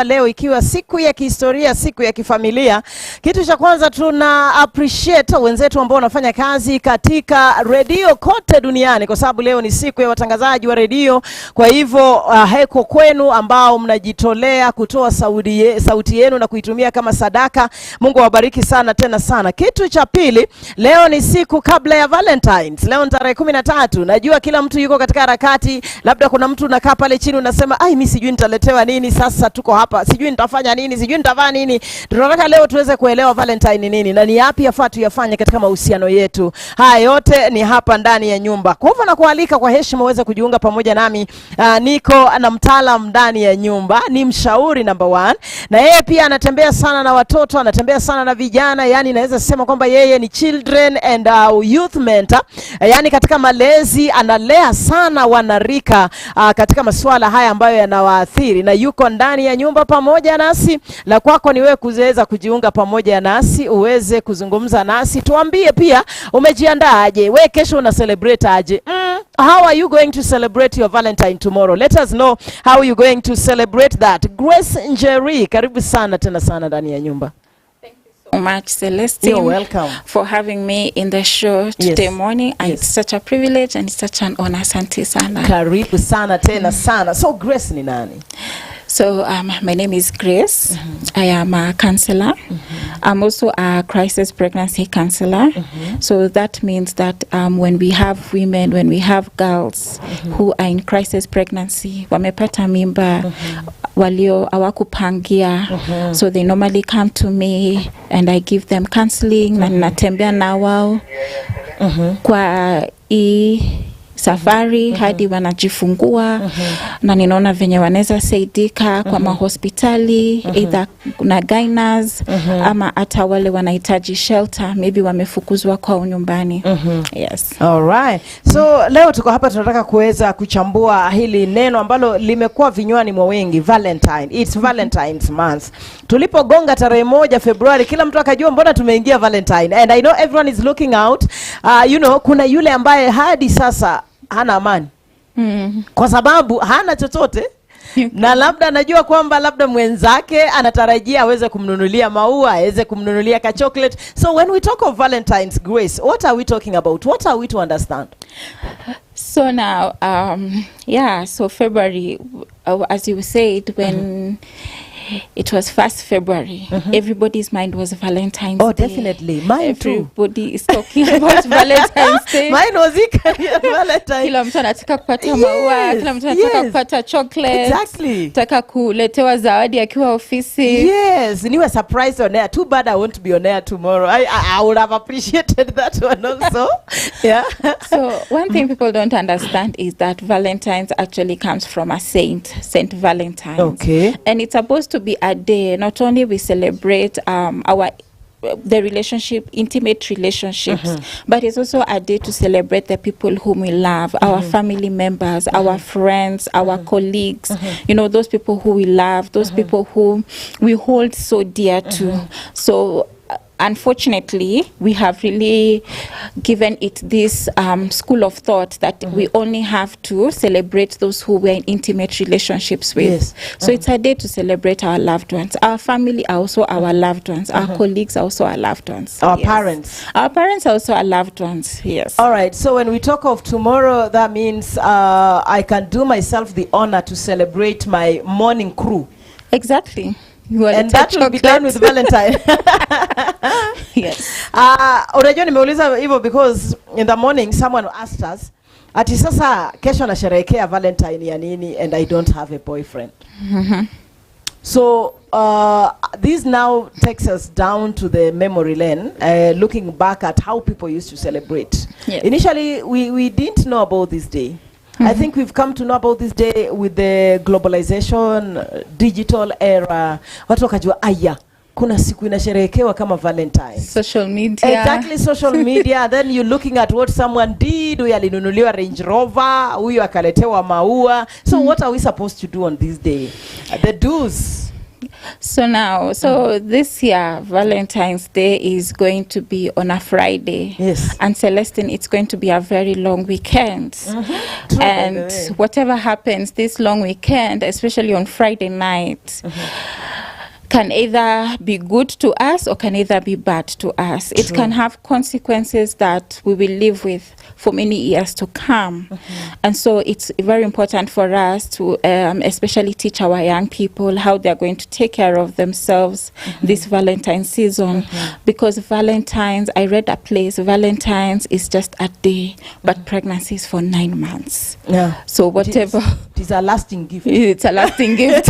nyumba leo ikiwa siku ya kihistoria, siku ya kifamilia. Kitu cha kwanza tuna appreciate wenzetu ambao wanafanya kazi katika redio kote duniani, kwa sababu leo ni siku ya watangazaji wa redio. Kwa hivyo heko kwenu ambao mnajitolea kutoa sauti yenu na kuitumia kama sadaka. Mungu awabariki sana tena sana. Kitu cha pili, leo ni siku kabla ya Valentines. Leo ni tarehe 13. Najua kila mtu yuko katika harakati. Labda kuna mtu unakaa pale chini unasema, "Ai, mimi sijui nitaletewa nini, sasa tuko hapa. Sijui nitafanya nini, sijui nitavaa nini." Tunataka leo tuweze kuelewa Valentine ni nini na ni yapi yafaa tuyafanye katika mahusiano yetu. Haya yote ni hapa ndani ya nyumba. Kwa hivyo nakualika kwa heshima uweze kujiunga pamoja nami. Niko na mtaalamu ndani ya nyumba, ni mshauri number 1. Na yeye pia anatembea sana na watoto, anatembea sana na vijana, yani naweza sema kwamba yeye ni children and youth mentor. Yani katika malezi analea sana wanarika katika masuala haya ambayo yanawaathiri, na yuko ndani ya nyumba pamoja nasi. La kwako ni wewe kuweza kujiunga pamoja nasi, uweze kuzungumza nasi. Tuambie pia umejiandaa aje? Wewe kesho una celebrate aje? How are you going to celebrate your Valentine tomorrow? Let us know how you going to celebrate that. Grace NJERI, karibu sana tena sana ndani ya nyumba. So much, Celestine. You're welcome for having me in the show today morning. And it's such a privilege and it's such an honor. Asante sana. Karibu sana tena sana. So Grace ni nani? So my name is Grace. I am a counselor. I'm also a crisis pregnancy counselor. So that means that when we have women, when we have girls who are in crisis pregnancy, wamepata mimba, walio hawakupangia, so they normally come to me and I give them counseling na natembea na wao kwa safari hadi wanajifungua na ninaona venye wanaweza saidika kwa mahospitali, either na gyners ama hata wale wanahitaji shelter, maybe wamefukuzwa kwa nyumbani. Yes. All right. So leo tuko hapa tunataka kuweza kuchambua hili neno ambalo limekuwa vinywani mwa wengi, Valentine. It's Valentine's month. Tulipogonga tarehe 1 Februari, kila mtu akajua mbona tumeingia Valentine. And I know everyone is looking out. You know, kuna yule ambaye hadi sasa hana amani. Kwa sababu hana chochote. Na labda anajua kwamba labda mwenzake anatarajia aweze kumnunulia maua, aweze kumnunulia ka chocolate. So when we talk of Valentine's, Grace, what are we talking about? What are we to understand? So now, so February, as you said, when it was 1st February, everybody's mind was Valentine's Day. Oh, definitely. Mine too. Everybody is talking about Valentine's Day. Mine was Valentine. Kila mtu anataka kupata maua, kila mtu anataka kupata chocolate. Exactly. Anataka kuletewa zawadi akiwa ofisi. Yes, niwe surprised on air. Too bad I won't be on air tomorrow. I would have appreciated that one also. Yeah. So one thing people don't understand is that Valentine's actually comes from a saint, Saint Valentine. Okay. And it's supposed to be a day not only we celebrate the relationship, intimate relationships, but it's also a day to celebrate the people whom we love, our family members, our friends, our colleagues, you know, those people who we love, those people who we hold so dear to. So unfortunately, we have really given it this school of thought that we only have to celebrate those who we're in intimate relationships with. Yes. So it's a day to celebrate our loved ones. Our family are also our loved ones. Our colleagues are also our loved ones. Our parents. Our parents are also our loved ones, yes. All right, so when we talk of tomorrow, that means I can do myself the honor to celebrate my morning crew. Exactly. And that will be done with Valentine. Yes. Unajua nimeuliza hivyo because in the morning someone asked us, ati sasa kesho nasherehekea Valentine ya nini and I don't have a boyfriend. So this now takes us down to the memory lane, looking back at how people used to celebrate. Yeah. Initially, we didn't know about this day. I think we've come to know about this day with the globalization, digital era. Watu wakajua aya, kuna siku inasherehekewa kama Valentine. Social media. Exactly, social media. Then you're looking at what someone did. Huyu alinunuliwa Range Rover, huyu akaletewa maua. So what are we supposed to do on this day? The do's. So this year, Valentine's Day is going to be on a Friday. Yes. And Celestine, it's going to be a very long weekend. True, and whatever happens this long weekend, especially on Friday night, can either be good to us or can either be bad to us. It can have consequences that we will live with for many years to come. And so it's very important for us to especially teach our young people how they're going to take care of themselves this Valentine season. Because Valentine's, I read a place, Valentine's is just a day, but pregnancy is for 9 months. Yeah. So whatever. It is a lasting gift. It's a lasting gift.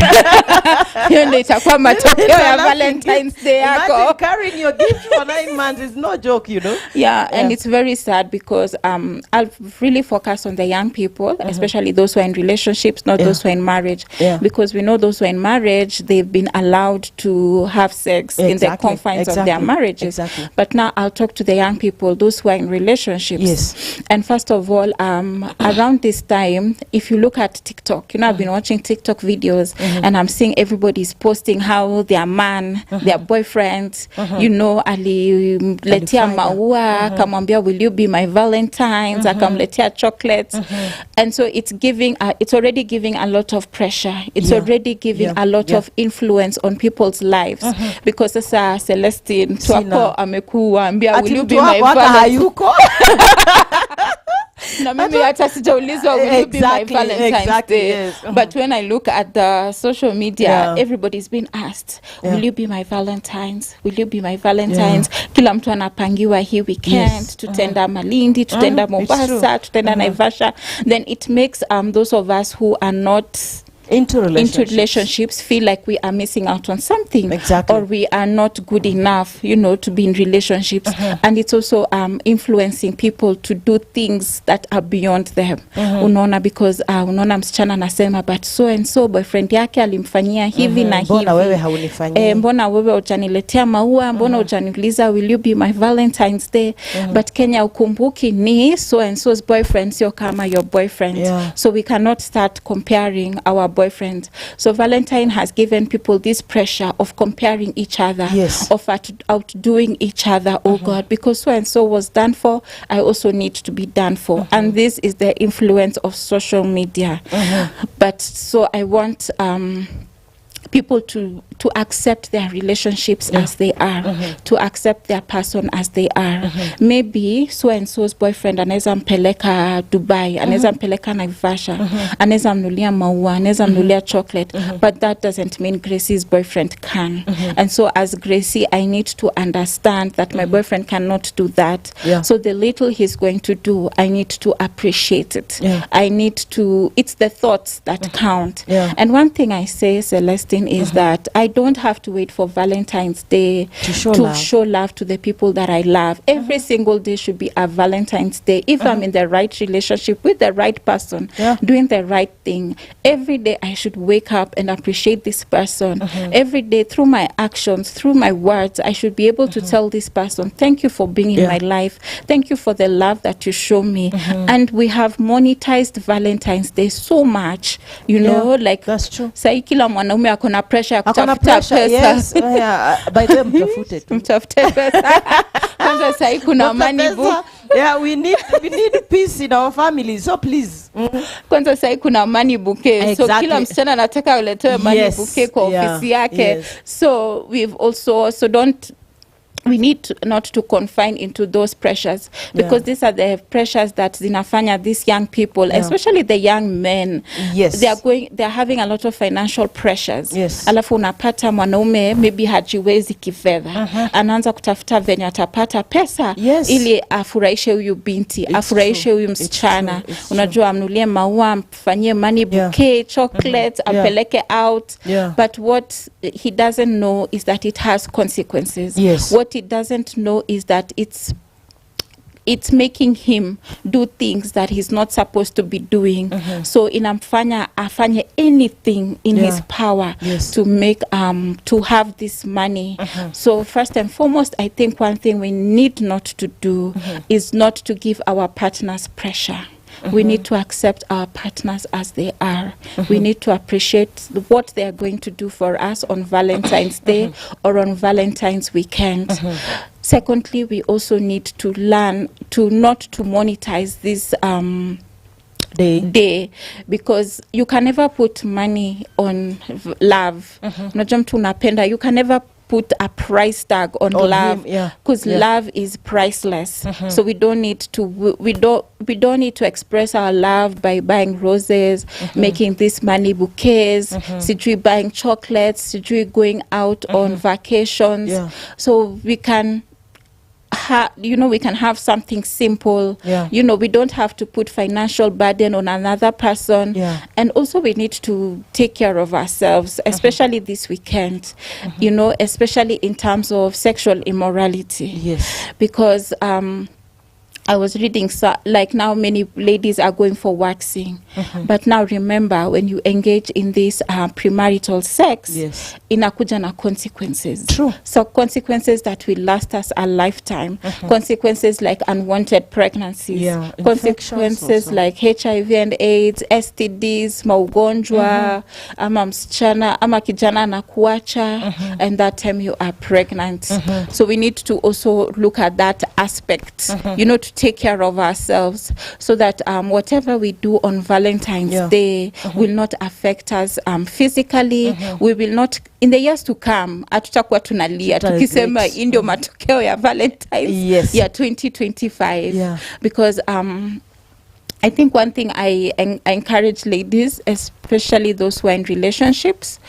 Hiyo ndio itakuwa matokeo ya Valentine's Day yako. Imagine carrying your gift for 9 months is no joke, you know. Yeah, and it's very sad because I'll really focus on the young people, especially those who are in relationships, not those who are in marriage. Because we know those who are in marriage, they've been allowed to have sex in the confines of their marriages. But now I'll talk to the young people, those who are in relationships. And first of all, around this time, if you look at TikTok, you know, I've been watching TikTok videos and I'm seeing everybody's posting how their man, their boyfriend, you know, aliletea maua, akamwambia, will you be my Valentine's, akamletea chocolates. And so it's giving, it's already giving a lot of pressure. It's already giving a lot of influence on people's lives. Because sasa Celestine, tuako amekuambia, will you be my Valentine's? Na mimi hata sijaulizwa will you be my Valentine's Day. But when I look at the social media, everybody's been asked, will you be my Valentine's? Will you be my Valentine's? Kila mtu anapangiwa hii weekend, tutenda Malindi, tutenda Mombasa, tutenda Naivasha. Then it makes those of us who are not into relationships feel like we are missing out on something, or we are not good enough, you know, to be in relationships. And it's also influencing people to do things that are beyond them. Unaona, because unaona msichana anasema, but so and so boyfriend yake alimfanyia hivi na hivi, mbona wewe haunifanyii, mbona wewe hujaniletea maua, mbona hujaniuliza will you be my Valentine's Day. But Kenya ukumbuki ni so and so's boyfriend sio kama your boyfriend. So we cannot start comparing our boyfriend. So Valentine has given people this pressure of comparing each other, of outdoing each other. Oh God, because so and so was done for, I also need to be done for. And this is the influence of social media. But so I want people to accept their relationships as they are, to accept their person as they are. Maybe so and so's boyfriend anaweza mpeleka Dubai, anaweza mpeleka Naivasha, anaweza mnulia maua, anaweza mnulia chocolate, but that doesn't mean Gracie's boyfriend can. And so as Gracie, I need to understand that my boyfriend cannot do that. So the little he's going to do, I need to appreciate it. I need to, it's the thoughts that count. And one thing I say, Celestine, is that I don't have to wait for Valentine's Day to show love to the people that I love. Every single day should be a Valentine's Day. If I'm in the right relationship with the right person, doing the right thing, every day I should wake up and appreciate this person. Every day, through my actions, through my words, I should be able to tell this person, thank you for being in my life. Thank you for the love that you show me. And we have monetized Valentine's Day so much, you know, like that's true. Sai kila mwanaume akona pressure ya kutafuta pesa. By them mtafute tu. Mtafute pesa. Kwanza sai kuna money book. We need peace in our family, so please. Kwanza sai kuna money bouquet. So kila msichana anataka uletewe money bouquet kwa ofisi yake. So we've also, we need not to confine into those pressures, because these are the pressures that zinafanya these young people, especially the young men, they're having a lot of financial pressures. Alafu unapata mwanaume maybe hajiwezi kifedha, anaanza kutafuta venye atapata pesa ili afurahishe huyu binti, afurahishe huyu msichana. Unajua, amnulie maua, mfanyie money bouquet, chocolate, ampeleke out. But what he doesn't know is that it has consequences. What he doesn't know is that it's making him do things that he's not supposed to be doing. So inamfanya afanye anything in his power to make to have this money. So first and foremost, I think one thing we need not to do is not to give our partners pressure. We need to accept our partners as they are. We need to appreciate what they are going to do for us on Valentine's Day or on Valentine's weekend. Secondly, we also need to learn to not to monetize this day, because you can never put money on love. Unajua mtu unapenda, you can never put a price tag on love, because love is priceless. So we don't need to we don't need to express our love by buying roses, making this money bouquets, sijui buying chocolates, sijui going out on vacations. So we can we can have something simple. We don't have to put financial burden on another person. And also we need to take care of ourselves, especially this weekend, especially in terms of sexual immorality. Because I was reading, like now many ladies are going for waxing. But now remember, when you engage in this premarital sex, inakuja na consequences. So consequences that will last us a lifetime. Consequences like unwanted pregnancies. Consequences like HIV and AIDS, STDs, maugonjwa, ama msichana, ama kijana na kuacha, and that time you are pregnant. So we need to also look at that aspect, to take care of ourselves, so that whatever we do on Valentine's Day will not affect us physically. We will not, in the years to come, hatutakuwa tunalia tukisema ndio matokeo ya Valentine's ya 2025. Because I think one thing I encourage ladies, especially those who are in relationships,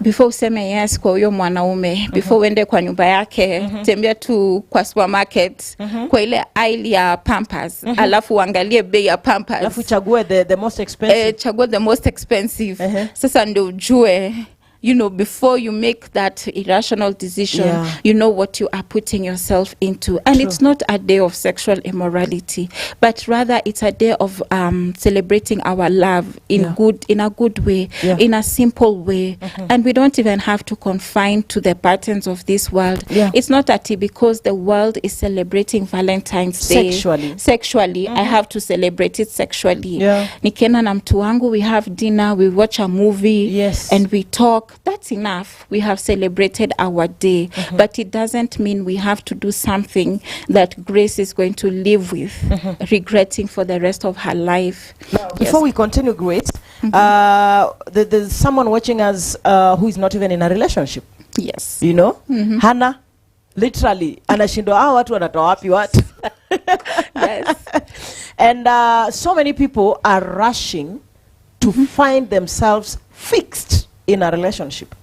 before useme yes kwa huyo mwanaume, before uende kwa nyumba yake, tembea tu kwa supermarket, kwa ile aisle ya Pampers, alafu uangalie bei ya Pampers, alafu chague the most expensive. Chague the most expensive. Sasa ndio ujue, before you make that irrational decision, you know what you are putting yourself into. And it's not a day of sexual immorality, but rather it's a day of celebrating our love in a good way, in a simple way. And we don't even have to confine to the patterns of this world. It's not that because the world is celebrating Valentine's Day sexually, I have to celebrate it sexually. Nikienda na mtu wangu, we have dinner, we watch a movie, and we talk. That's enough. We have celebrated our day. But it doesn't mean we have to do something that Grace is going to live with, regretting for the rest of her life. Now, before we continue, Grace, there's someone watching us who is not even in a relationship. Hannah, literally, anashindwa hao watu wanatoa wapi watu. And so many people are rushing to find themselves fixed in a relationship.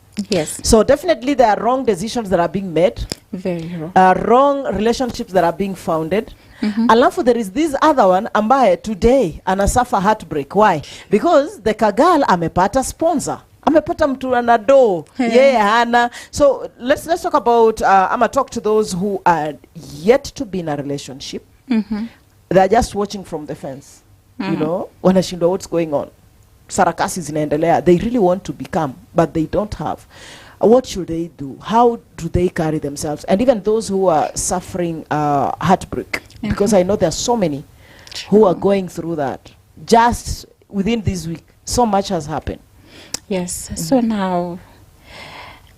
So definitely there are wrong decisions that are being made. Very wrong. Wrong relationships that are being founded. Alafu there is this other one ambaye today anasuffer heartbreak. Why? Because the kagal amepata sponsor. Amepata mtu anado. Hana. So let's talk about I'ma talk to those who are yet to be in a relationship. They're just watching from the fence. Wanashindwa what's going on. Sarakasi zinaendelea. They really want to become, but they don't have. What should they do? How do they carry themselves? And even those who are suffering heartbreak, because I know there are so many who are going through that. Just within this week, so much has happened. So now,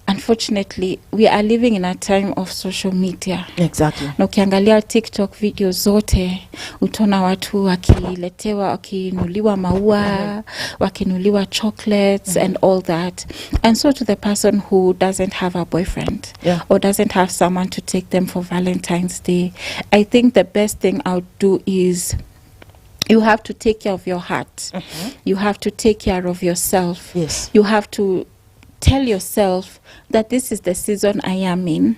unfortunately, we are living in a time of social media. Na ukiangalia TikTok videos zote, utaona watu wakinuliwa maua, wakinuliwa chocolates and all that. And so to the person who doesn't have a boyfriend or doesn't have someone to take them for Valentine's Day, I think the best thing I would do is you have to take care of your heart. You have to take care of yourself. You have to tell yourself that this is the season I am in,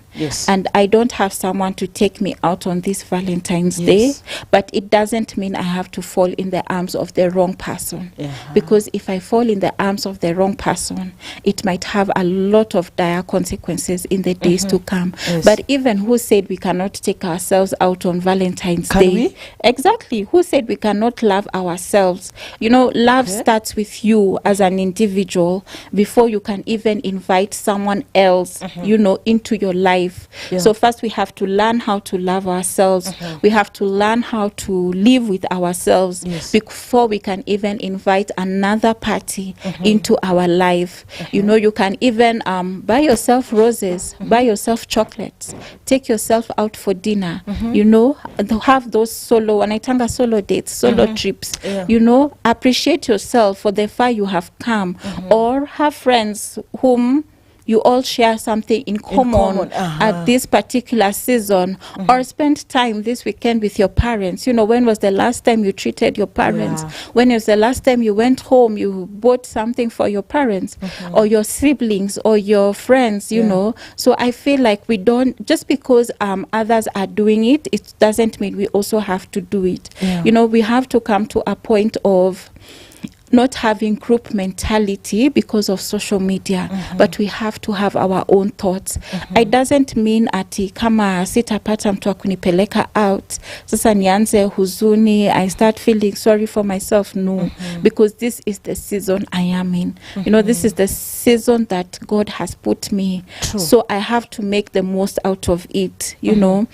and I don't have someone to take me out on this Valentine's Day, but it doesn't mean I have to fall in the arms of the wrong person. Because if I fall in the arms of the wrong person, it might have a lot of dire consequences in the days to come. But even who said we cannot take ourselves out on Valentine's Day? Exactly. Who said we cannot love ourselves? Love starts with you as an individual before you can even invite someone else, you know, into your life. So first we have to learn how to love ourselves. We have to learn how to live with ourselves before we can even invite another party into our life. You know, you can even buy yourself roses, buy yourself chocolates, take yourself out for dinner, you know, have those solo dates, solo trips, you know, appreciate yourself for the far you have come, or have friends whom you all share something in common at this particular season, or spend time this weekend with your parents. You know, when was the last time you treated your parents? When was the last time you went home, you bought something for your parents or your siblings or your friends, you know? So I feel like we don't, just because others are doing it, it doesn't mean we also have to do it. You know, we have to come to a point of not having group mentality because of social media, but we have to have our own thoughts. It doesn't mean ati kama sitapata mtu wa kunipeleka out, sasa nianze huzuni, I start feeling sorry for myself. No, because this is the season I am in. You know, this is the season that God has put me. So I have to make the most out of it, you know.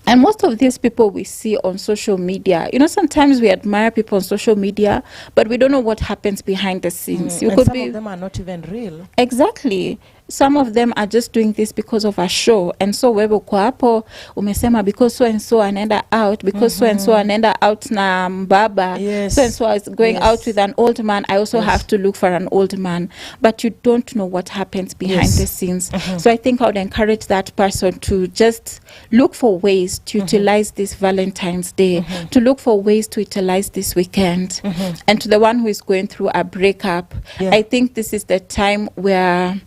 And most of these people we see on social media, you know, sometimes we admire people on social media, but we don't know what happens behind the scenes. And some of them are not even real. Exactly. Some of them are just doing this because of a show. And so wewe kwa hapo umesema because so and so anaenda out, because so and so anaenda out na mbaba, so and so is going out with an old man, I also have to look for an old man. But you don't know what happens behind the scenes. So I think I would encourage that person to just look for ways to utilize this Valentine's Day, to look for ways to utilize this weekend. And to the one who is going through a breakup, I think this is the time where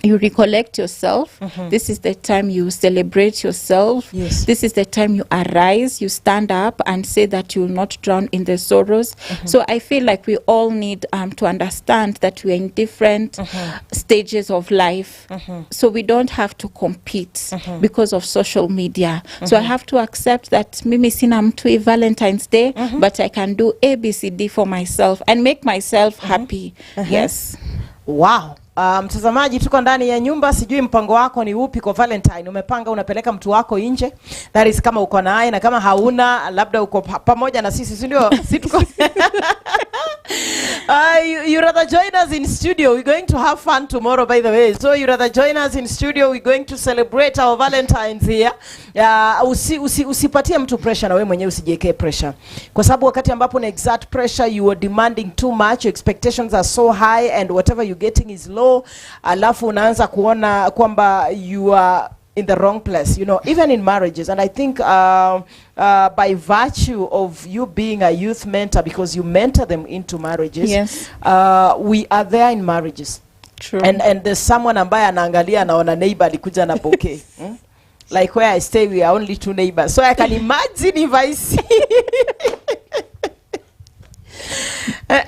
you recollect yourself. This is the time you celebrate yourself. This is the time you arise, you stand up and say that you will not drown in the sorrows. So I feel like we all need to understand that we are in different stages of life. So we don't have to compete because of social media. So I have to accept that mimi sina mtu Valentine's Day, but I can do ABCD for myself and make myself happy. Yes. Wow. Mtazamaji, tuko ndani ya nyumba, sijui mpango wako ni upi kwa Valentine. Umepanga unapeleka mtu wako nje? That is kama uko naye, na kama hauna labda uko pamoja na sisi, si ndio? Si tuko you rather join us in studio. We're going to have fun tomorrow, by the way. So you rather join us in studio. We're going to celebrate our Valentines here. Usipatie mtu pressure, na wewe mwenyewe usijiwekee pressure. Kwa sababu wakati ambapo na exert pressure, you are demanding too much, your expectations are so high, and whatever you're getting is low. Alafu unaanza kuona kwamba you are in the wrong place, you know, even in marriages. And I think by virtue of you being a youth mentor, because you mentor them into marriages, we are there in marriages. True. And there's someone ambaye anaangalia anaona neighbor alikuja na bouquet. Like where I stay, we are only 2 neighbors. So I can imagine if I see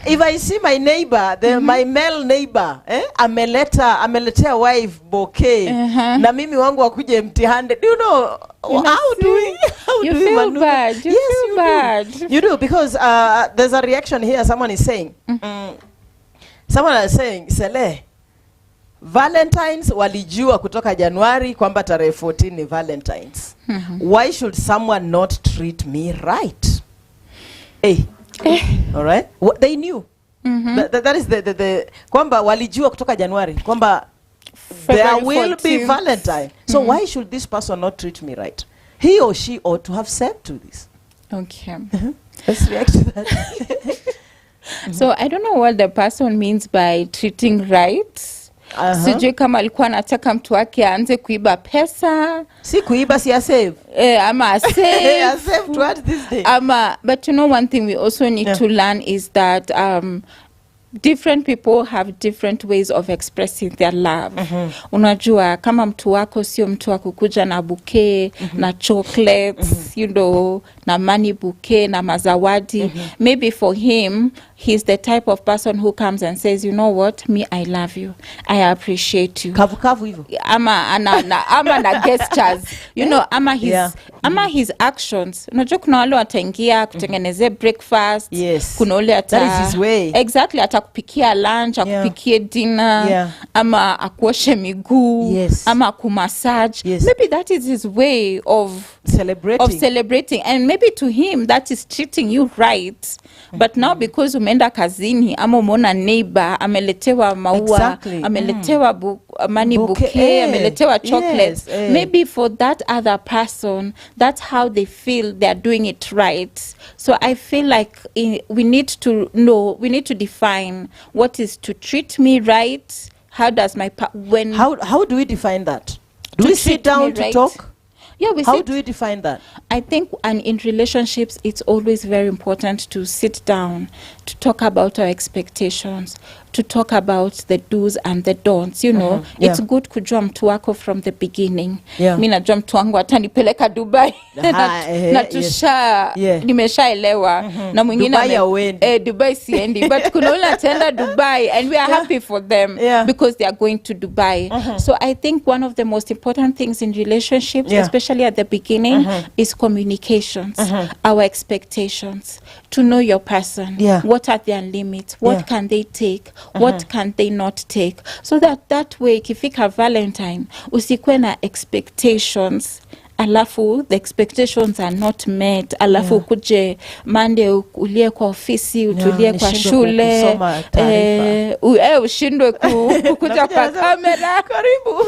if I see my neighbor, my male neighbor, ameletea wife bouquet, na mimi wangu wakuje empty-handed. Do you know how do you feel bad? You feel bad. You do, because there's a reaction here. Someone is saying, someone is saying, Sele, Valentines walijua kutoka Januari kwamba tarehe 14 ni Valentines. Why should someone not treat me right? All right, what they knew. That is the kwamba walijua kutoka Januari kwamba there will be Valentine. So why should this person not treat me right? He or she ought to have said to this. Okay. Let's react to that. So I don't know what the person means by treating right. Sijui kama alikuwa anataka mtu wake aanze kuiba pesa. Si kuiba, si save. Ama save. Save towards this day. But you know, one thing we also need to learn is that different people have different ways of expressing their love. Unajua kama mtu wako sio mtu wa kukuja na bouquet na chocolates, you know, na money bouquet na mazawadi. Maybe for him, he's the type of person who comes and says, you know what, me, I love you, I appreciate you. Kavu hivyo. Ama na gestures, you know, ama ama his actions. Unajua kuna wale wataingia kutengenezea breakfast, kuna wale that is his way. Exactly, atakupikia lunch, akupikie dinner, ama akuoshe miguu, ama akumassage. Maybe that is his way of celebrating, and maybe to him that is treating you right. But now because umeenda kazini ama umeona neighbor ameletewa maua, ameletewa money bouquet, ameletewa chocolates, maybe for that other person that's how they feel they're doing it right. So I feel like we need to know, we need to define what is to treat me right. How does my how do we define that? Do we sit down to talk? Yeah, how do we define that? I think, and in relationships, it's always very important to sit down, to talk about our expectations, to talk about the do's and the don'ts. You know, it's good kujua mtu wako from the beginning. Mimi najua mtu wangu atanipeleka Dubai na tusha nimeshaelewa na mwingine Dubai siendi, but kuna ule ataenda Dubai and we are happy for them because they are going to Dubai. So I think one of the most important things in relationships, especially at the beginning, is communications, our expectations, to know your person. What are their limits? What can they take? What can they not take? So that way, ikifika Valentine, usikwe na expectations, alafu the expectations are not met, alafu kuje Monday ulie kwa ofisi, utulie kwa shule, ushindwe kukuja kwa kamera. Karibu.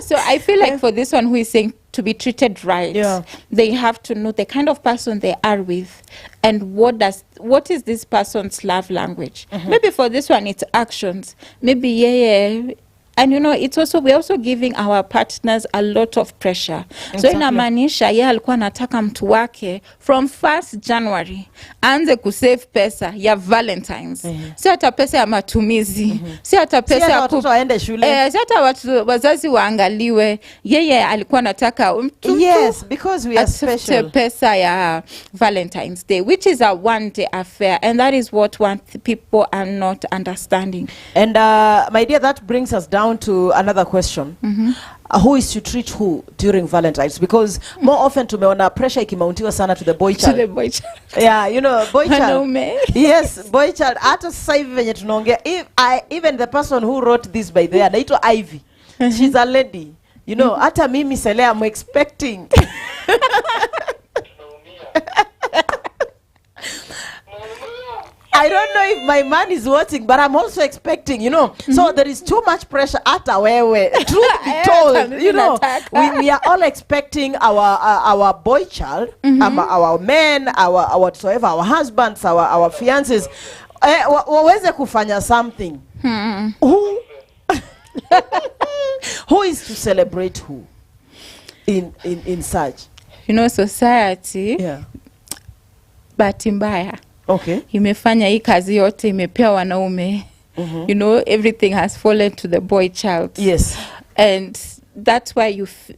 So I feel like for this one who is saying to be treated right, they have to know the kind of person they are with and what is this person's love language. Maybe for this one it's actions, maybe and you know, it's also, we're also giving our partners a lot of pressure. So inamaanisha yeye alikuwa anataka mtu wake from 1st January aanze kusave pesa ya Valentines. Si hata pesa ya matumizi, si hata pesa ya watoto waende shule, si hata wazazi waangaliwe. Yeye alikuwa anataka because we are special, pesa ya Valentine's Day, which is a one-day affair, and that is what people are not understanding. And my dear, that brings us down to another question. Who is to treat who during Valentine's? Because more often tumeona pressure ikimauntiwa sana to the boy child. To the boy child. Yeah, you know, boy child. Yes, boy child. Hata sasa hivi venye tunaongea, even the person who wrote this by the way, anaitwa Ivy. She's a lady. You know, hata mimi Sele, I'm expecting. I don't know if my man is watching, but I'm also expecting, you know. So there is too much pressure at our truth be told, you know. We are all expecting our boy child, our men, our whatsoever, our husbands, our fiancés, waweze kufanya something. Who is to celebrate who in such? You know, society, bahati mbaya, imefanya hii kazi yote imepea wanaume. You know, everything has fallen to the boy child. And that's why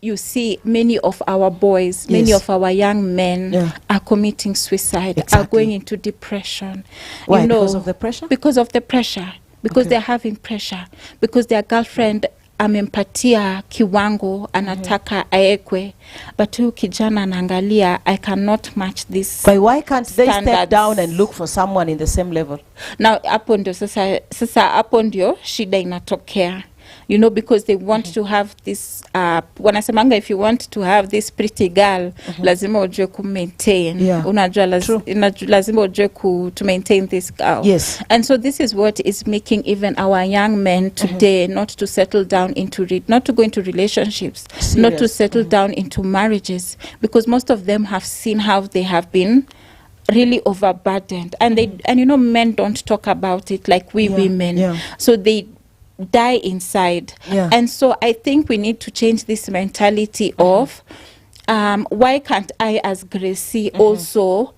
you see many of our boys, many of our young men are committing suicide, are going into depression. Why? You know, because of the pressure? Because of the pressure. Because they're having pressure. Because their girlfriend amempatia kiwango anataka aekwe, but huyu kijana anaangalia, I cannot match this. But why can't they step down and look for someone in the same level? Now hapo ndio sasa hapo ndio shida inatokea. You know, because they want to have this wanasemanga, if you want to have this pretty girl, lazima ujue ku maintain. Unajua lazima ujue to maintain this girl. And so this is what is making even our young men today not to settle down into not to go into relationships, not to settle down into marriages, because most of them have seen how they have been really overburdened, and and you know, men don't talk about it like we women. So they die inside. And so I think we need to change this mentality of why can't I as Gracie also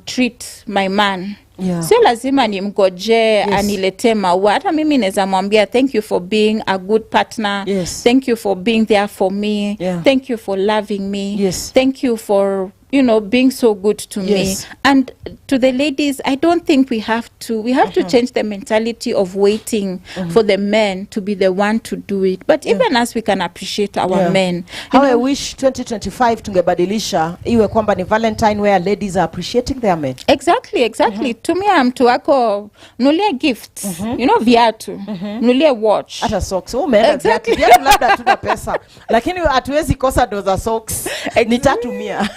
treat my man? Sio lazima nimgoje anilete maua. Hata mimi naweza mwambia, thank you for being a good partner, thank you for being there for me, thank you for loving me, thank you for you know, being so good to me. And to the ladies, I don't think we have to change the mentality of waiting for the men to be the one to do it. But even as we can appreciate our men. How I wish 2025 tungebadilisha iwe kwamba ni Valentine where ladies are appreciating their men. Exactly. Tumia mtu wako, nulie gifts, you know, viatu, nulie watch. Hata socks. Exactly. Viatu labda tuna pesa. Lakini hatuwezi kosa doza socks. Nitatumia.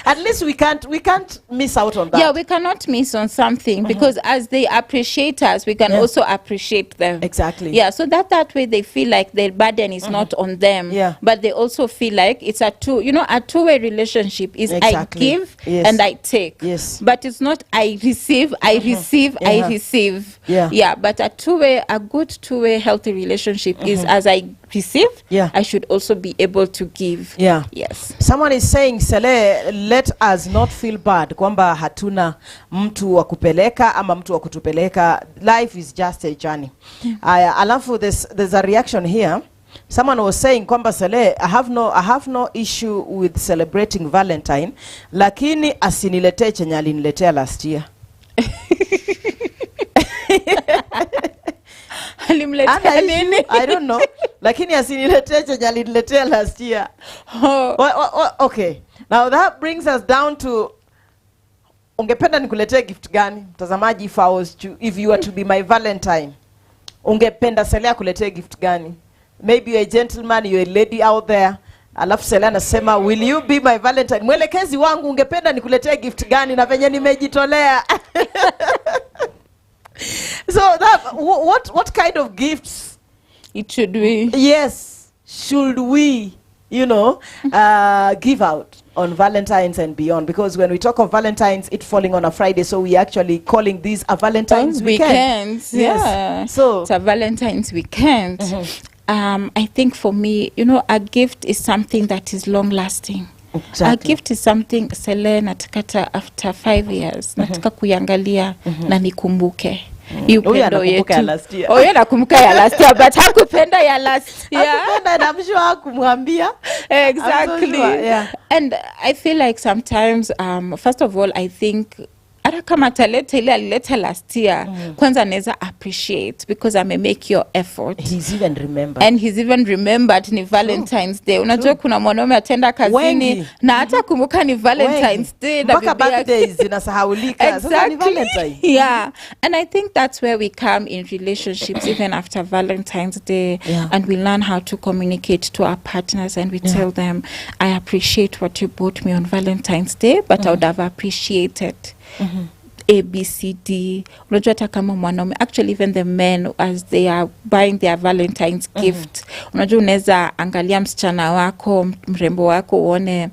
At least we can't miss out on that. Yeah, we cannot miss on something because as they appreciate us, we can also appreciate them. Exactly. Yeah, so that way they feel like their burden is not on them, but they also feel like it's a two-way relationship is I give and I take. Yes. But it's not I receive, I receive. Yeah, but a good two-way healthy relationship is as I receive, I should also be able to give. Yeah. Yes. Someone is saying, Sele, let us not feel bad kwamba hatuna mtu wa kupeleka ama mtu wa kutupeleka. Life is just a journey. Alafu there's a reaction here. Someone was saying kwamba Sele, I have no issue with celebrating Valentine, lakini asinilete chenye aliniletea last year. I don't know. Lakini asinilete chenye aliniletea last year. Okay. Now that brings us down to ungependa nikuletee gift gani? Mtazamaji, if you were to be my Valentine, ungependa Selea kuletee gift gani? Maybe you're a gentleman, you're a lady out there. Alafu Selea anasema, will you be my Valentine? Mwelekezi wangu ungependa nikuletee gift gani na venye nimejitolea? So what kind of gifts it should be? Yes, should we, give out on Valentine's and beyond? Because when we talk of Valentine's, it falling on a Friday, so we actually calling these a Valentine's weekend. Weekends, yeah. So it's a Valentine's weekend. I think for me, a gift is something that is long lasting. Exactly. A gift is something Sele natakata after 5 years nataka kuiangalia na nikumbuke. Upendo yetu. Nakumbuka ya last year but hakupenda ya last year. Hakupenda na msho hakumwambia. Exactly. So sure, yeah. And I feel like sometimes first of all I think hata kama taleta ile alileta last year kwanza naweza appreciate because I may make your effort. He's even remembered ni Valentine's Day. Unajua kuna mwanaume atenda kazini na hata kumbuka ni Valentine's Day na bibi birthdays zinasahaulika. Sasa ni Valentine. Yeah. And I think that's where we come in relationships even after Valentine's Day and we learn how to communicate to our partners and we tell them, I appreciate what you bought me on Valentine's Day but I would have appreciated A, B, C, D. Unajua hata kama mwanaume, actually even the men as they are buying their Valentine's gift, unajua unaweza angalia msichana wako, mrembo wako uone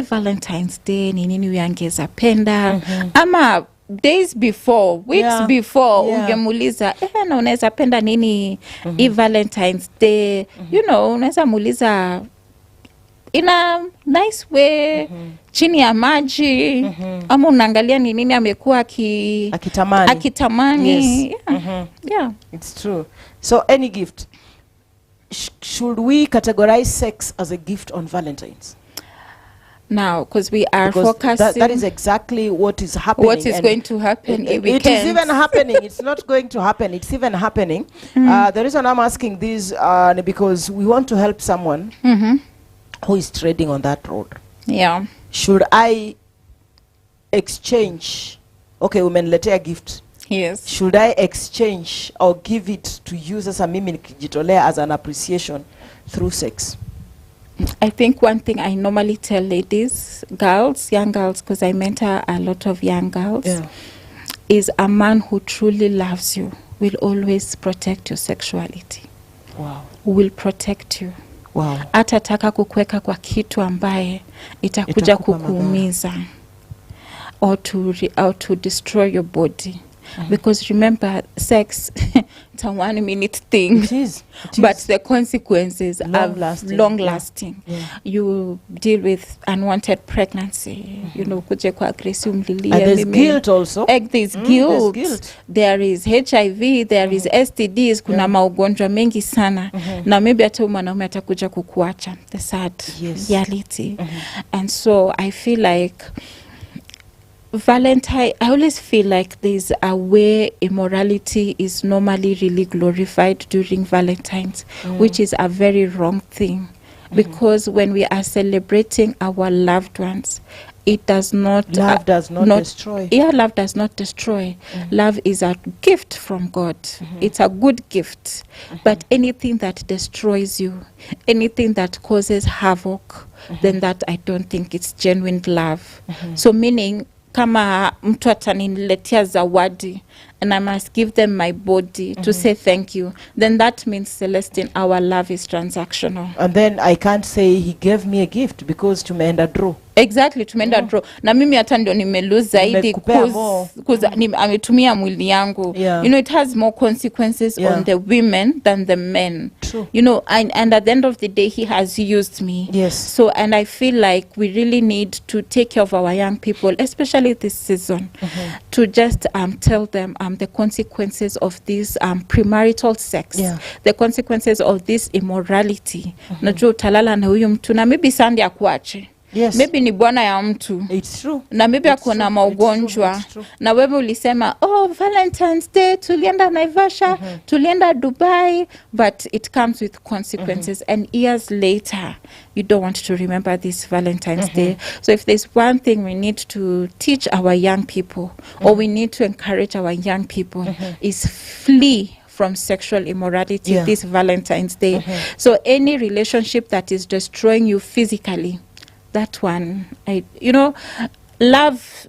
Valentine's Day ni nini uyangeza penda ama days before, weeks before ungemuliza na unaweza penda nini Valentine's Day, unaweza muuliza in a nice way chini ya maji ama unaangalia ni nini amekuwa akitamani. Yeah. It's true. So any gift, should we categorize sex as a gift on Valentine's? Now, because we are focusing... That is exactly what is happening. What is going to happen. It is even happening. It's not going to happen. It's even happening. The reason I'm asking this because we want to help someone who is trading on that road. Yeah. Should I exchange? Okay, umeniletea gift. Yes. Should I exchange or give it to you as a mimi nikijitolea as an appreciation through sex? I think one thing I normally tell ladies, girls, young girls, because I mentor a lot of young girls, is a man who truly loves you will always protect your sexuality. Wow. Will protect you. Wow. Atataka kukuweka kwa kitu ambaye itakuja kukuumiza or to destroy your body. Because remember, sex, it's a 1 minute thing. It is. But the consequences are long lasting. Yeah. You deal with unwanted pregnancy, you know, kuje kwa aggressive mlilia. And there's guilt also. There's guilt. There is HIV, there is STDs, kuna maugonjwa mengi sana. Na maybe hata mwanaume atakuja kukuacha. The sad reality. And so I feel like Valentine, I always feel like there's a way immorality is normally really glorified during Valentine's, which is a very wrong thing. Because when we are celebrating our loved ones, it does not... Love does not destroy. Yeah, love does not destroy. Love is a gift from God. It's a good gift. But anything that destroys you, anything that causes havoc, then that I don't think it's genuine love. So meaning, kama mtu ataniletea zawadi and I must give them my body to say thank you, then that means, Celestine, our love is transactional. And then I can't say he gave me a gift because tumeenda draw. Exactly, tumeenda draw. Na mimi hata ndio nimelose zaidi ametumia mwili yangu. You know, it has more consequences on the women than the men. True. You know, and at the end of the day, he has used me. Yes. So, and I feel like we really need to take care of our young people, especially this season, to just tell them the consequences of this premarital sex, the consequences of this immorality. Najua utalala na huyu mtu na maybe Sunday akuache. Yes. Maybe ni bwana ya mtu. It's true. Na maybe akona maugonjwa. Na wewe ulisema, oh, Valentine's Day, tulienda Naivasha, tulienda Dubai, but it comes with consequences. And years later, you don't want to remember this Valentine's Day. So if there's one thing we need to teach our young people, or we need to encourage our young people, is flee from sexual immorality this Valentine's Day. So any relationship that is destroying you physically, that one, you know, love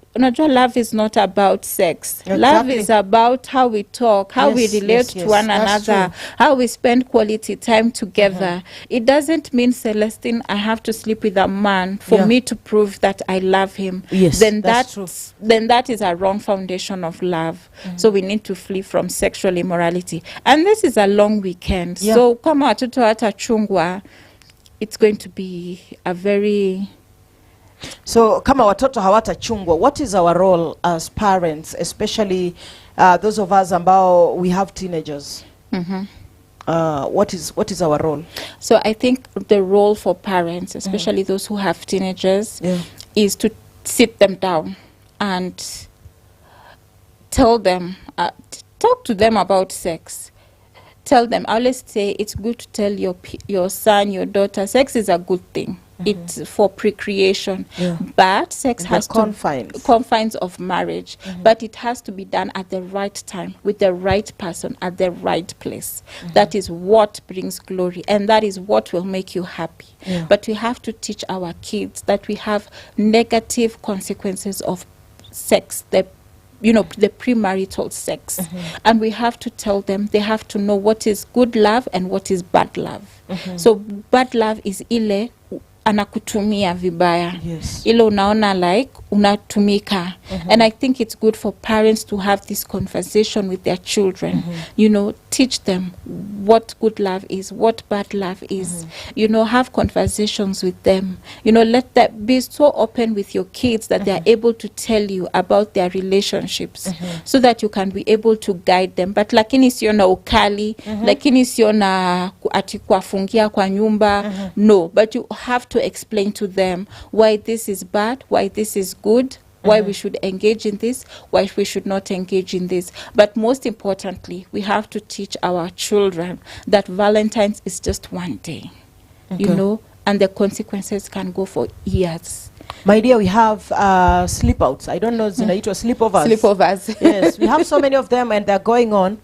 is not about sex. Exactly. Love is about how we talk, how we relate to one another, how we spend quality time together. It doesn't mean, Celestine, I have to sleep with a man for me to prove that I love him. Yes, then that is a wrong foundation of love. So we need to flee from sexual immorality. And this is a long weekend. So kama watoto watachungwa, it's going to be a very... So, kama watoto hawatachungwa, what is our role as parents, especially those of us ambao we have teenagers? What is our role? So, I think the role for parents, especially those who have teenagers, is to sit them down and tell them, talk to them about sex. Tell them, I always say it's good to tell your son, your daughter, sex is a good thing. It's for procreation, but sex has confines of marriage, but it has to be done at the right time with the right person at the right place. That is what brings glory, and that is what will make you happy. But we have to teach our kids that we have negative consequences of sex, the premarital sex. And we have to tell them, they have to know what is good love and what is bad love. So bad love is ile anakutumia vibaya. Ile unaona like unatumika. And I think it's good for parents to have this conversation with their children. You know, teach them what good love is, what bad love is. You know, have conversations with them. You know, let that be so open with your kids that they are able to tell you about their relationships, so that you can be able to guide them. But lakini sio na ukali, lakini sio na ati kuwafungia kwa nyumba. No, but you have to explain to them why this is bad, why this is good, why we should engage in this, why we should not engage in this. But most importantly, we have to teach our children that Valentine's is just one day, you know, and the consequences can go for years. My dear, we have sleepouts. I don't know, zinaitwa sleepovers. Sleepovers. Yes, we have so many of them and they're going on.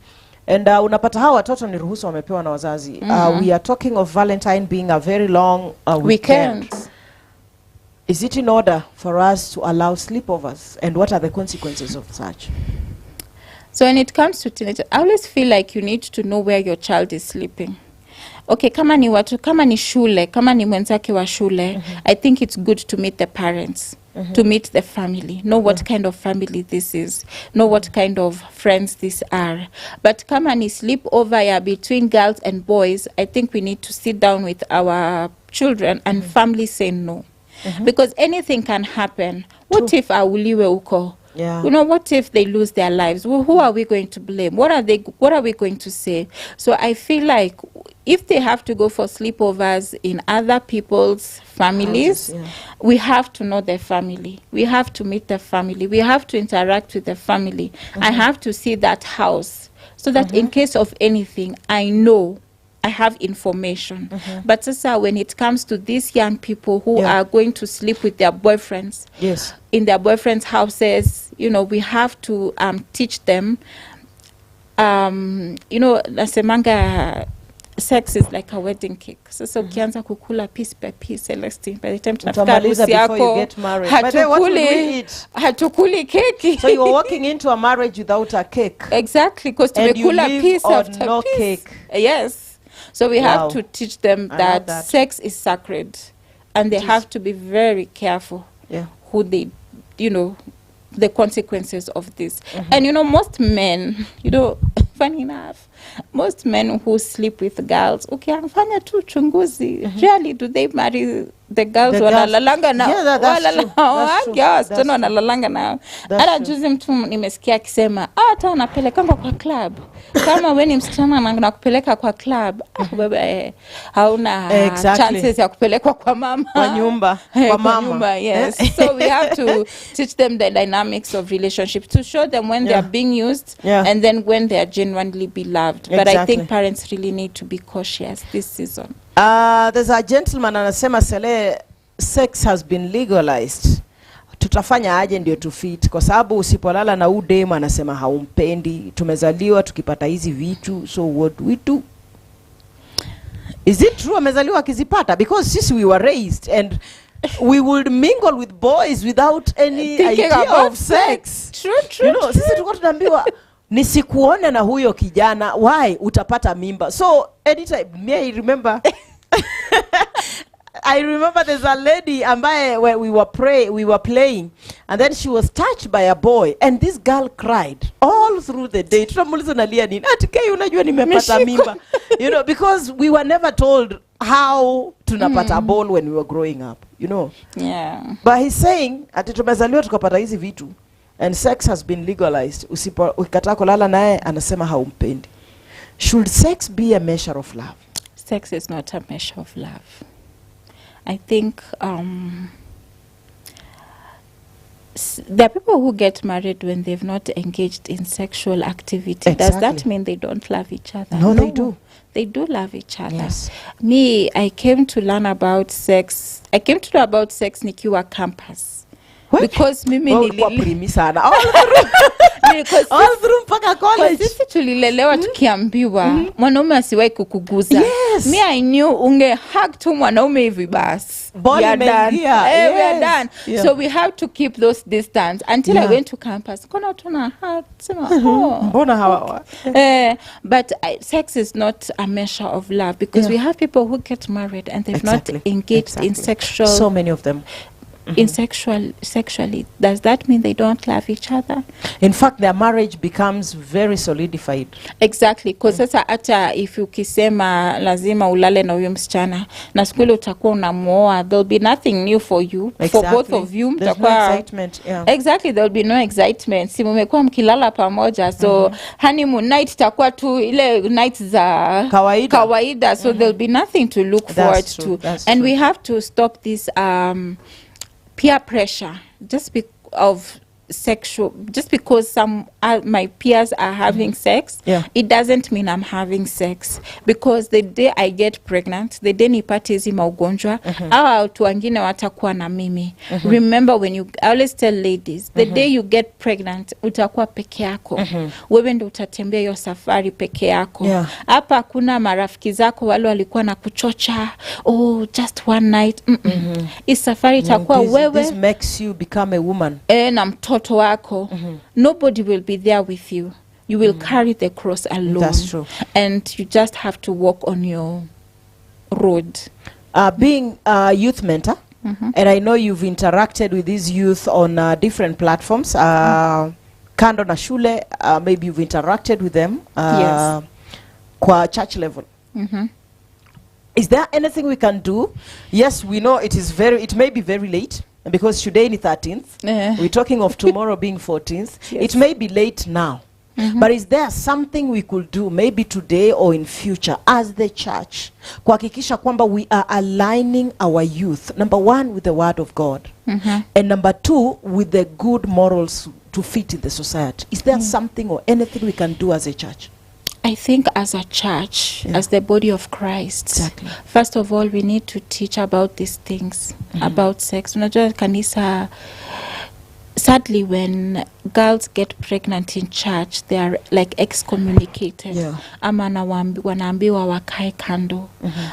And unapata hawa watoto ni ruhusa wamepewa na wazazi. We are talking of Valentine being a very long weekend. Is it in order for us to allow sleepovers? And what are the consequences of such? So when it comes to teenagers, I always feel like you need to know where your child is sleeping. Okay, kama ni shule, kama ni mwenzake wa shule, I think it's good to meet the parents. to meet the family, know what kind of family this is, know what kind of friends these are. But kama ni sleepover ya between girls and boys, I think we need to sit down with our children and family say no. Because anything can happen. What if auliwe uko? Yeah. You know, what if they lose their lives? Well, who are we going to blame? What are we going to say? So I feel like if they have to go for sleepovers in other people's families, we have to know their family. We have to meet the family. We have to interact with the family. I have to see that house so that in case of anything, I know I have information. But sasa, when it comes to these young people who are going to sleep with their boyfriends in their boyfriends' houses, you know, we have to teach them, you know, nasemanga, sex is like a wedding cake. Sasa ukianza kukula piece by piece, Celestine, by the time tunafika harusi yako, hatukuli keki. So you're walking into a marriage without a cake. Exactly, because tumekula piece after no piece. Cake. Yes. So we have to teach them that sex is sacred, and they have to be very careful who they, you know, the consequences of this. And you know, most men, you know, funny enough, most men who sleep with girls, okay, anafanya tu uchunguzi. Really, do they marry the girls wanalalanga na? Yeah, that's true. Yes, tena wanalalanga na. Ara juzi mtu nimesikia akisema, hata anapelekanga kwa club. Kama wewe ni msichana na kupeleka kwa club, baba hauna chances ya kupelekwa kwa mama. Kwa nyumba, kwa mama. Yes. So we have to teach them the dynamics of relationships to show them when they are being used and then when they are genuinely beloved. But I think parents really need to be cautious this season. There's a gentleman anasema Sele, sex has been legalized. Tutafanya aje ndio tufit, kwa sababu usipolala na udem anasema haumpendi, tumezaliwa tukipata hizi vitu, so what do we do? Is it true amezaliwa akizipata? Because sisi we were raised and we would mingle with boys without any idea of sex. True. You know, sisi tulikuwa tunaambiwa nisikuone na huyo kijana, why? Utapata mimba. So anytime, I remember there's a lady ambaye where we were playing, and then she was touched by a boy, and this girl cried all through the day. Tutamuliza nalia nini? Atikei unajua nimepata mimba. You know, because we were never told how tunapata ball when we were growing up, you know. Yeah. But he's saying ati tumezaliwa tukapata hizi vitu and sex has been legalized. Ukikataa kulala naye anasema haumpendi. Should sex be a measure of love? Sex is not a measure of love. I think there are people who get married when they've not engaged in sexual activity. Does that mean they don't love each other? No, they do. They do love each other. Yes. Me, I came to learn about sex. I came to know about sex nikiwa campus. What? Because mimi all through mpaka college. Sisi tulilelewa tukiambiwa mwanaume asiwahi kukuguza. Yes. Me, I knew unge hug tu mwanaume hivi bas. We are done. We are done. Yeah. So we have to keep those distance until I went to campus. Kona tuna hug. Mbona hawa? But sex is not a measure of love, because we have people who get married and they've not engaged in sexual. So many of them. In sexually, does that mean they don't love each other? In fact, their marriage becomes very solidified. Exactly, because sasa hata if ukisema lazima ulale na huyo msichana na siku ile utakuwa unamuoa, there'll be nothing new for you. For both of you. There's no excitement. Exactly, there'll be no excitement. Si mmekuwa mkilala pamoja, so honeymoon night itakuwa tu ile nights za kawaida. So there'll be nothing to look forward to. And we have to stop this peer pressure just because some my peers are having sex, it doesn't mean I'm having sex, because the day I get pregnant, the day nipate hizi maugonjwa au watu wengine watakuwa na mimi. Remember, when I always tell ladies, the day you get pregnant utakuwa peke yako. Wewe ndio utatembea hiyo safari peke yako. Hapa kuna marafiki zako wale walikuwa na kuchocha, oh just one night. Hii safari itakuwa wewe. This makes you become a woman. Na mtoto wako. Nobody will be there with you. You will carry the cross alone. That's true. And you just have to walk on your road. Being a youth mentor, And I know you've interacted with these youth on different platforms. Kando na shule, maybe you've interacted with them Yes. kwa church level. Is there anything we can do? Yes, we know it may be very late because today is 13th. We're talking of tomorrow being 14th. Yes. It may be late now. But is there something we could do maybe today or in future as the church kuhakikisha kwamba we are aligning our youth, number one, with the word of God, and number two, with the good morals to fit in the society? Is there something or anything we can do as a church? I think as a church, as the body of Christ, Exactly. first of all, we need to teach about these things, about sex. Unajua kanisa, sadly, when girls get pregnant in church, they are like excommunicated. Ama wanaambiwa wakae kando.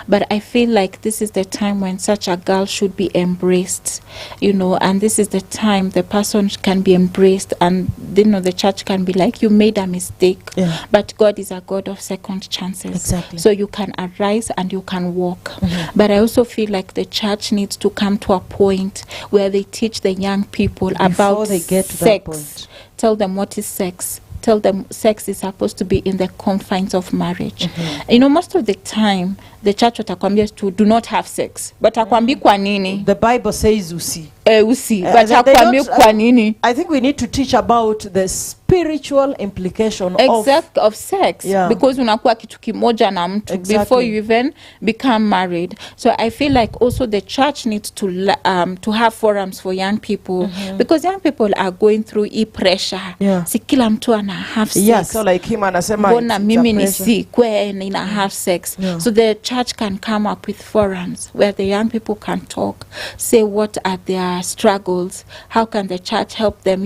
But I feel like this is the time when such a girl should be embraced, and this is the time the person can be embraced, and the church can be like, you made a mistake. But God is a God of second chances. Exactly. So you can arise and you can walk. But I also feel like the church needs to come to a point where they teach the young people about they get to that sex. point. Tell them what is sex. Tell them sex is supposed to be in the confines of marriage. Most of the time, the church watakwambia to do not have sex. But akwambi kwa nini? The Bible says usi. Usi. But akwambi kwa nini? I think we need to teach about the spiritual implication of sex. Because unakuwa kitu kimoja na mtu before you even become married. So I feel like also the church needs to have forums for young people, because young people are going through pressure. Si kila mtu ana have sex. So like him anasema Bona mimi ni si kwe nina have sex. So the church can come up with forums where the young people can talk, say what are their struggles, how can the church help them,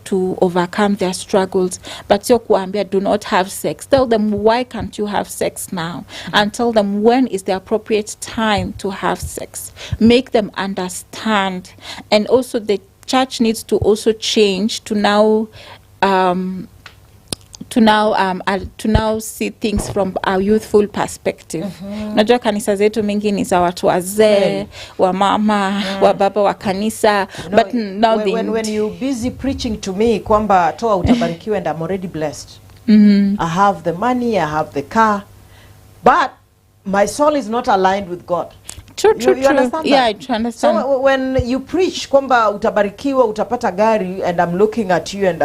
to overcome their struggles. But sio kuambia do not have sex. Tell them why can't you have sex now, and tell them when is the appropriate time to have sex. Make them understand. And also the church needs to also change to now see things from a youthful perspective. Najua kanisa zetu mingi ni za watu wazee, wa mama, wa baba wa kanisa, but now when you busy preaching to me kwamba toa utabarikiwa and I'm already blessed. I have the money, I have the car, but my soul is not aligned with God. True. You understand that? Yeah, I understand. So when you preach kwamba utabarikiwa, utapata gari, and I'm looking at you and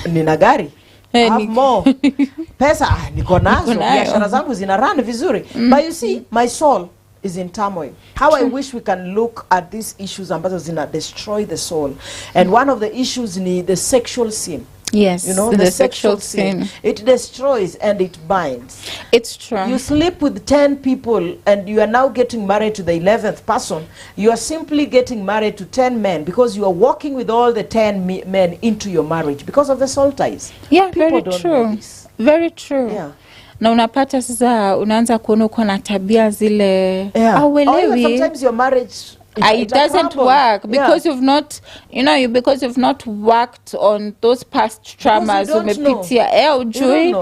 nina gari, I have more pesa, niko nazo, biashara zangu zina run vizuri. But you see, my soul is in turmoil. How I wish we can look at these issues ambazo zina destroy the soul. And one of the issues ni the sexual sin. Yes, the sexual sin. It destroys and it binds. It's true. You sleep with 10 people and you are now getting married to the 11th person. You are simply getting married to 10 men because you are walking with all the 10 men into your marriage because of the soul ties. Yeah, people very don't true. know this. Very true. Yeah. Na unapata sasa unaanza kuona uko na tabia zile Or sometimes your marriage it doesn't work because you've not because you've not worked on those past traumas umepitia ujui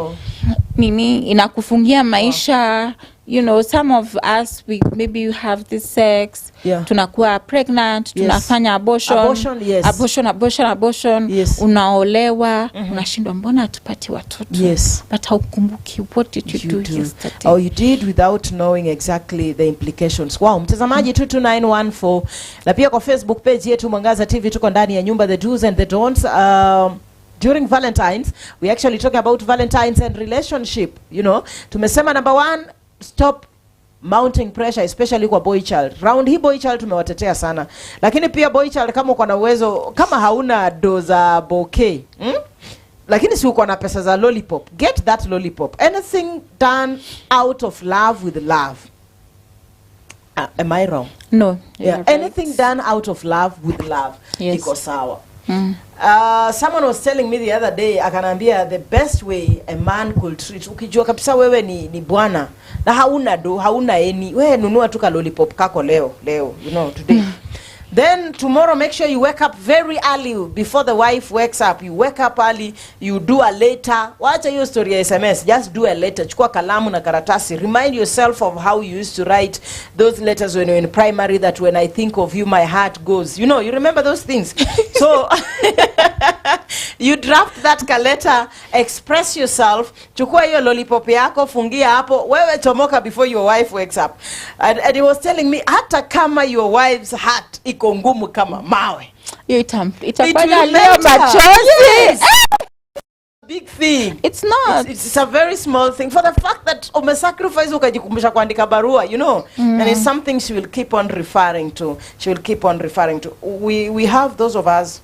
nini inakufungia maisha. Some of us, maybe you have this sex, tunakuwa pregnant, tunafanya abortion, unaolewa, unashindwa mbona hatupati watoto. But haukumbuki what did you do yesterday. Or you did without knowing exactly the implications. Wow, mtazamaji 22914 na pia kwa Facebook page yetu Mwangaza TV tuko ndani ya nyumba, the do's and the don'ts. During Valentine's, we actually talk about Valentine's and relationship. Tumesema number 1, stop mounting pressure, especially kwa boy child. Round hii boy child tumewatetea sana. Lakini pia boy child kama uko na uwezo, kama hauna doza bouquet, lakini si uko na pesa za lollipop, get that lollipop. Anything done out of love with love. Am I wrong? No. Anything done out of love with love. Iko sawa. Someone was telling me the other day, akanambia the best way a man could treat, ukijua kabisa wewe ni bwana na hauna eni, wewe nunua tu ka lollipop kako leo today. Then tomorrow, make sure you wake up very early before the wife wakes up. You wake up early, you do a letter. Wacha hiyo story ya SMS, just do a letter. Chukua kalamu na karatasi. Remind yourself of how you used to write those letters when you were in primary, that when I think of you, my heart goes. You know, you remember those things. So you draft that letter, express yourself. Chukua hiyo lollipop yako, fungia hapo. Wewe chomoka before your wife wakes up. And he was telling me, hata kama your wife's heart iko ngumu kama mawe, itafanya leo machozi. Yes. Big thing. It's not. It's a very small thing. For the fact that umesacrifice ukajikumbusha kuandika barua, you know, and it's something she will keep on referring to. She will keep on referring to. We have those of us.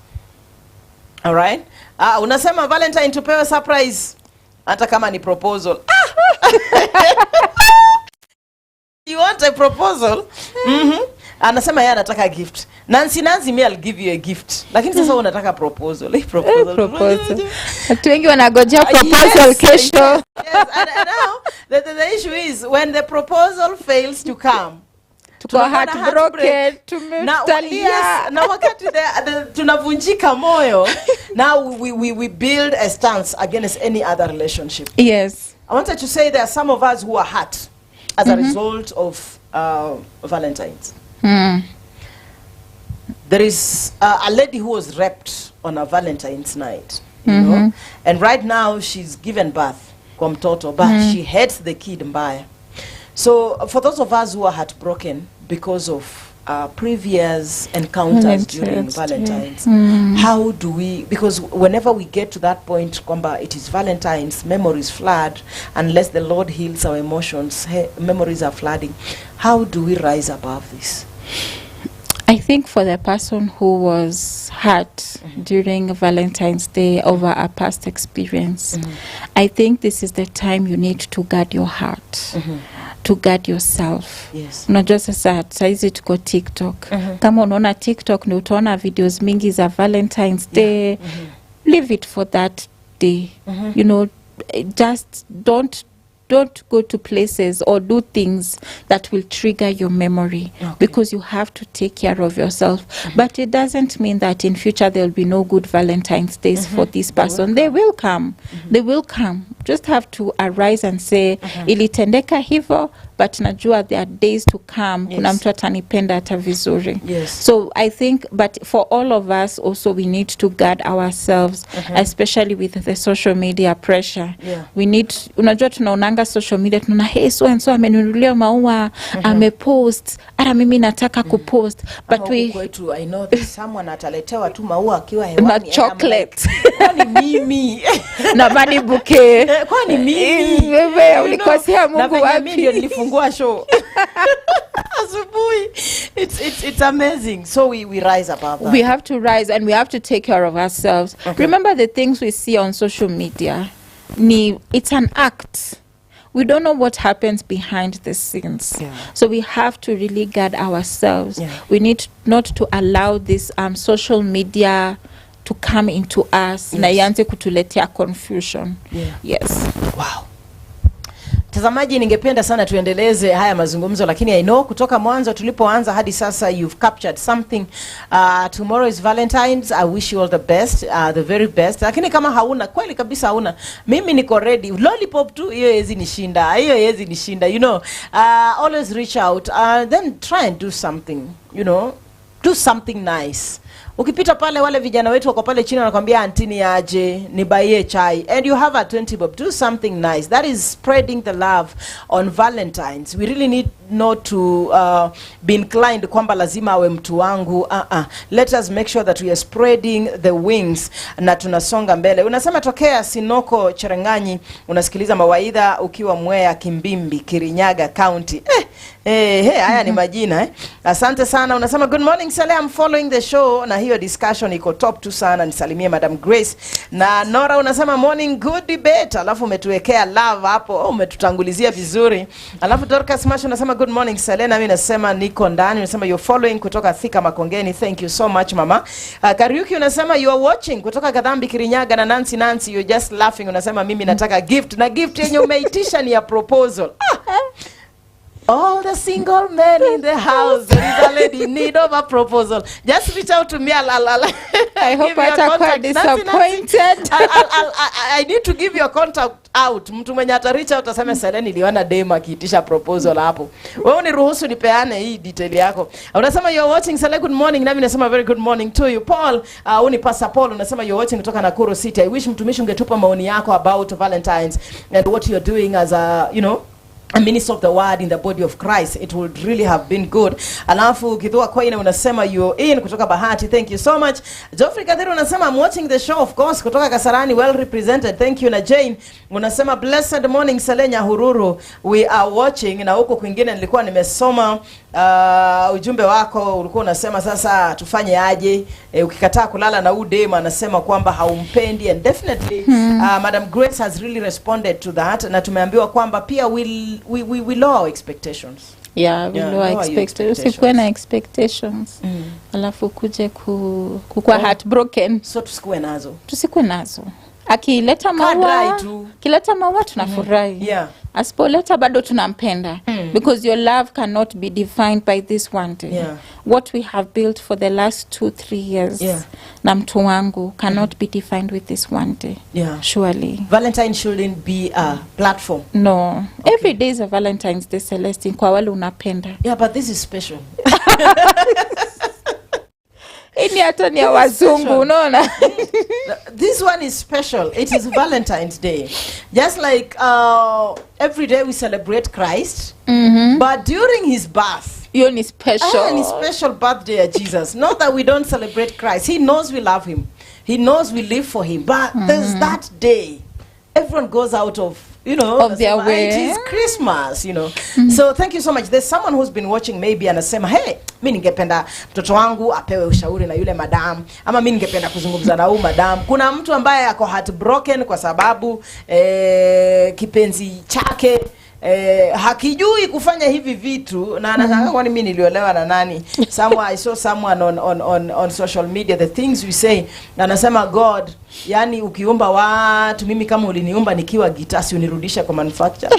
All right. Unasema Valentine tupewe surprise, hata kama ni proposal. You want a proposal? Anasema yeye anataka gift. Nancy, me I'll give you a gift. Lakini sasa unataka proposal. Proposal. Watu wengi wanagojea proposal kesho. Yes, and now the issue is when the proposal fails to come, tuko heartbroken, tumestalia. Na wakati tunavunjika moyo, now we build a stance against any other relationship. Yes. I wanted to say there are some of us who are hurt as a result of Valentine's. There is a lady who was raped on a Valentine's night, you know, and right now she's given birth, kwa mtoto, but she hates the kid mbaya. So for those of us who are heartbroken because of previous encounters during Valentine's, how do we, because whenever we get to that point, kwamba it is Valentine's, memories flood, unless the Lord heals our emotions, memories are flooding. How do we rise above this? I think for the person who was hurt during Valentine's Day over a past experience, I think this is the time you need to guard your heart, to guard yourself. Yes. Unajua sasa saizi tuko TikTok. Kama unaona TikTok ni utaona videos mingi za Valentine's Day. Leave it for that day. You know, just don't go to places or do things that will trigger your memory, because you have to take care of yourself. But it doesn't mean that in future there will be no good Valentine's Days for this person. They will come. They will come. Just have to arise and say, ilitendeka hivo, but najua there are days to come. Kuna mtu atanipenda hata vizuri. So I think, but for all of us also, we need to guard ourselves, especially with the social media pressure. We need, unajua tunaonanga social media, tunaona hey, so and so amenunulia maua, amepost, ara mimi nataka kupost, but I know that someone ataletewa tu maua akiwa hewani na chocolate. Kwani mimi na money bouquet. Kwani mimi wewe ulikosea Mungu wapi? Ndio nilifungua show asubuhi. It's amazing. So we rise above that. We have to rise and we have to take care of ourselves. Remember the things we see on social media. It's an act. We don't know what happens behind the scenes. So we have to really guard ourselves. We need not to allow this social media to come into us na ianze kutuletea confusion. Yes. Wow. Tazamaji, ningependa sana tuendeleze haya mazungumzo, lakini I know kutoka mwanzo tulipoanza hadi sasa you've captured something. Tomorrow is Valentine's. I wish you all the best, the very best. Lakini kama hauna, kweli kabisa hauna, mimi niko ready. Lollipop tu hiyo hezi nishinda. Hiyo hezi nishinda, you know. Always reach out, then try and do something, you know. Do something nice. Ukipita pale wale vijana wetu wako pale chini wanakuambia antini aje nibaie chai, and you have a 20 bob. Do something nice. That is spreading the love on Valentine's. We really need not to be inclined kwamba lazima awe mtu wangu. Let us make sure that we are spreading the wings na tunasonga mbele. Unasema tokea Sinoko Cherenganyi, unasikiliza mawaidha ukiwa Mwea Kimbimbi Kirinyaga County. Haya ni majina Asante sana. Unasema good morning Sele, I'm following the show na hiyo discussion iko top tu sana, nisalimie Madam Grace. Na Nora unasema morning good debate, alafu umetuwekea love hapo, umetutangulizia vizuri. Alafu Dorcas Mash unasema good morning Sele, na mimi nasema niko ndani. Unasema you're following kutoka Thika Makongeni, thank you so much mama. Kariuki unasema you are watching kutoka Gadhambi Kirinyaga, na Nancy you're just laughing. Unasema mimi nataka gift, na gift yenye umeitisha ni ya proposal. All the single men in the house, there is a lady in need of a proposal. Just reach out to me. I hope atakuwa disappointed. I need to give your contact out. Mtu mwenye reach out aseme Sele niliona dem akiitisha proposal hapo. Wewe uniruhusu nipeane hii detail yako. Unasema you're watching Sele, good morning. Nami nasema very good morning to you. Paul, unipasa Paul, unasema you're watching kutoka Nakuru City. I wish mtumishi ungetupa maoni yako about Valentines and what you're doing as a, you know, a minister of the word in the body of Christ. It would really have been good. Alafu Kidua Koine unasema you're in kutoka Bahati. Thank you so much. Geoffrey Kadhiru unasema I'm watching the show, of course, kutoka Kasarani, well represented. Thank you. Na Jane unasema blessed morning Selenya Hururu, we are watching. Na huko kwingine nilikuwa nimesoma ujumbe wako, ulikuwa unasema sasa tufanye aje ukikataa kulala na udema, anasema kwamba haumpendi, and definitely Madam Grace has really responded to that, na tumeambiwa kwamba pia we lower expectations. Yeah, we lower expectations. Usikuwe na expectations. Alafu kuje kukua heartbroken. So tusikuwe nazo. Akileta maua, kileta maua tunafurahi. Yeah. Asipoleta bado tunampenda. Because your love cannot be defined by this one day. Yeah. What we have built for the last 2-3 years, na mtu wangu, cannot be defined with this one day. Yeah. Surely. Valentine shouldn't be a platform. No. Okay. Every day is a Valentine's Day, Celestine, kwa wale unapenda. Yeah, but this is special. Ini hata ni ya wazungu, unaona? This one is special. It is Valentine's Day. Just like every day we celebrate Christ, but during his birth, hiyo ni special. Ni special birthday of Jesus. Not that we don't celebrate Christ. He knows we love him. He knows we live for him. But there's that day. Everyone goes out of, you know, of their way. It is Christmas, you know. So thank you so much. There's someone who's been watching maybe anasema, hey, mimi ningependa mtoto wangu apewe ushauri na yule madam, ama mimi ningependa kuzungumza na huyu madam. Kuna mtu ambaye ako heartbroken kwa sababu kipenzi chake hakijui kufanya hivi vitu, na anataka kwani mimi niliolewa na nani? I saw someone on social media, the things we say, na anasema God, yani ukiomba watu, mimi kama uliniomba nikiwa gitasi unirudisha kwa manufacturer.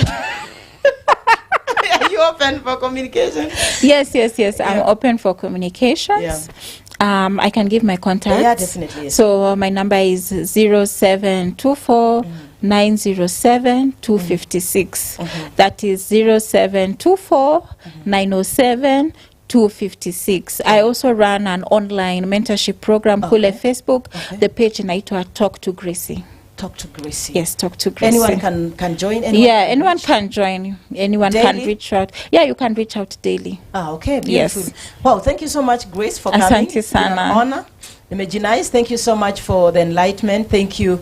Are you open for communication? Yes. I'm open for communications. I can give my contact. Yeah, definitely. Yes. So my number is 0724 907 256. That is 0724 907 256. I also run an online mentorship program kule Facebook. The page inaitwa Talk to Gracie. Talk to Gracie. Yes, Talk to Gracie. Anyone can join? Anyone can join. Anyone daily? Can reach out. Yeah, you can reach out daily. Okay, beautiful. Yes. Wow, thank you so much, Grace, for coming. Asante sana. It's an honor. Nimejinais. Thank you so much for the enlightenment. Thank you.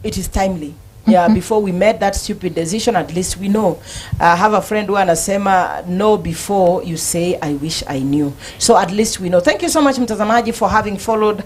It is timely. Yeah, before we made that stupid decision, at least we know. I have a friend who anasema, know before you say, I wish I knew. So at least we know. Thank you so much, mtazamaji, for having followed